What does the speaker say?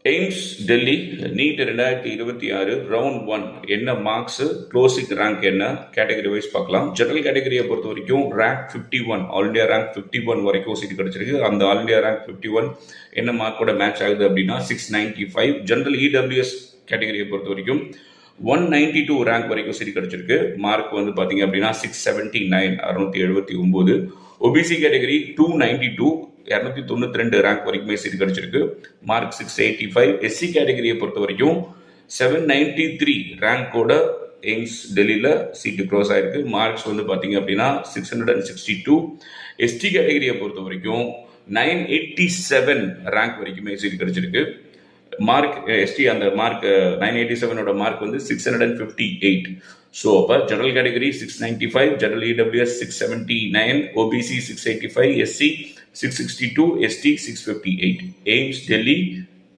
AIIMS Delhi NEET 2026 round 1 என்ன marks, closing rank என்ன, category wise பார்க்கலாம். ஜெனரல் கேட்டகரியை பொறுத்த வரைக்கும் ரேங்க் 51, ஆல் இண்டியா ரேங்க் 51 வரைக்கும் சீட் கிடைச்சிருக்கு. அந்த ஆல் இண்டியா ரேங்க் 51 என்ன மார்க்கோட மேட்ச் ஆகுது அப்படின்னா 695. ஜெனரல் இடபிள்யூஎஸ் கேட்டகரியை பொறுத்த வரைக்கும் 192 ரேங்க் வரைக்கும் சீட் கிடைச்சிருக்கு. மார்க் வந்து பார்த்தீங்க அப்படின்னா 679, 679. ஒபிசி கேட்டகரி 292, 292 ரேங்க் வரைக்குமே சீட் கிடைச்சிருக்கு. மார்க் 685. எஸ்சி கேட்டகரியை பொறுத்த வரைக்கும் 793 ரேங்கோட எய்ம்ஸ் டெல்லியில் சீட்டு க்ளோஸ் ஆயிருக்கு. மார்க்ஸ் வந்து பார்த்தீங்க அப்படின்னா 662. எஸ்டி கேட்டகரியை பொறுத்த வரைக்கும் 987 ரேங்க் வரைக்குமே சீட் கிடைச்சிருக்கு. மார்க் எஸ்டி அந்த மார்க் 987ஓட மார்க் வந்து 658. ஸோ அப்போ general category 695, general EWS 679, OBC 685, SC 662, ST 658. AIIMS Delhi